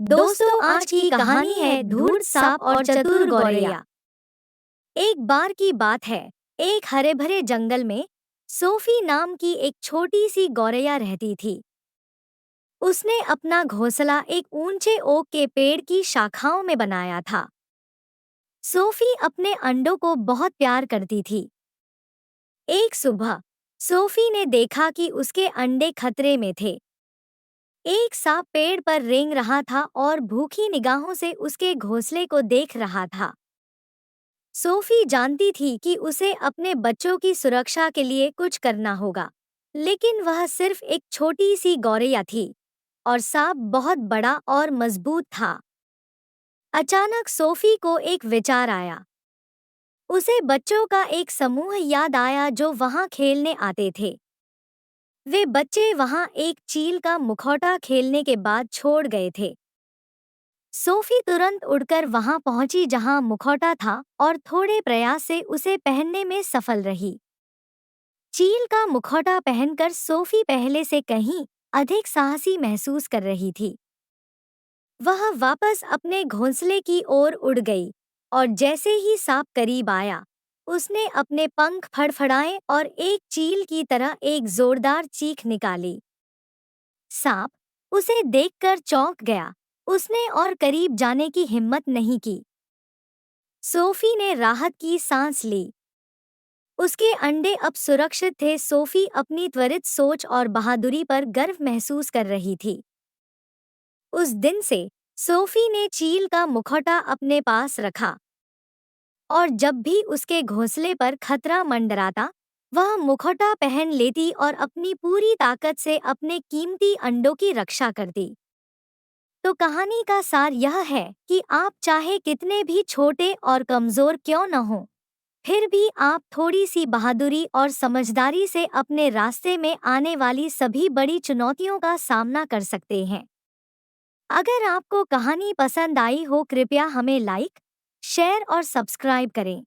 दोस्तों, आज की कहानी है धूर्त सांप और चतुर गौरैया। एक बार की बात है, एक हरे भरे जंगल में सोफी नाम की एक छोटी सी गौरैया रहती थी। उसने अपना घोंसला एक ऊंचे ओक के पेड़ की शाखाओं में बनाया था। सोफी अपने अंडों को बहुत प्यार करती थी। एक सुबह सोफी ने देखा कि उसके अंडे खतरे में थे। एक सांप पेड़ पर रेंग रहा था और भूखी निगाहों से उसके घोंसले को देख रहा था। सोफी जानती थी कि उसे अपने बच्चों की सुरक्षा के लिए कुछ करना होगा, लेकिन वह सिर्फ एक छोटी सी गौरैया थी और सांप बहुत बड़ा और मजबूत था। अचानक सोफी को एक विचार आया। उसे बच्चों का एक समूह याद आया जो वहां खेलने आते थे। वे बच्चे वहां एक चील का मुखौटा खेलने के बाद छोड़ गए थे। सोफी तुरंत उड़कर वहां पहुंची जहां मुखौटा था और थोड़े प्रयास से उसे पहनने में सफल रही। चील का मुखौटा पहनकर सोफी पहले से कहीं अधिक साहसी महसूस कर रही थी। वह वापस अपने घोंसले की ओर उड़ गई और जैसे ही सांप करीब आया, उसने अपने पंख फड़फड़ाए और एक चील की तरह एक जोरदार चीख निकाली। सांप उसे देखकर चौंक गया। उसने और करीब जाने की हिम्मत नहीं की। सोफी ने राहत की सांस ली। उसके अंडे अब सुरक्षित थे। सोफी अपनी त्वरित सोच और बहादुरी पर गर्व महसूस कर रही थी। उस दिन से सोफी ने चील का मुखौटा अपने पास रखा और जब भी उसके घोंसले पर खतरा मंडराता, वह मुखौटा पहन लेती और अपनी पूरी ताकत से अपने कीमती अंडों की रक्षा करती। तो कहानी का सार यह है कि आप चाहे कितने भी छोटे और कमजोर क्यों न हो, फिर भी आप थोड़ी सी बहादुरी और समझदारी से अपने रास्ते में आने वाली सभी बड़ी चुनौतियों का सामना कर सकते हैं। अगर आपको कहानी पसंद आई हो, कृपया हमें लाइक, शेयर और सब्सक्राइब करें।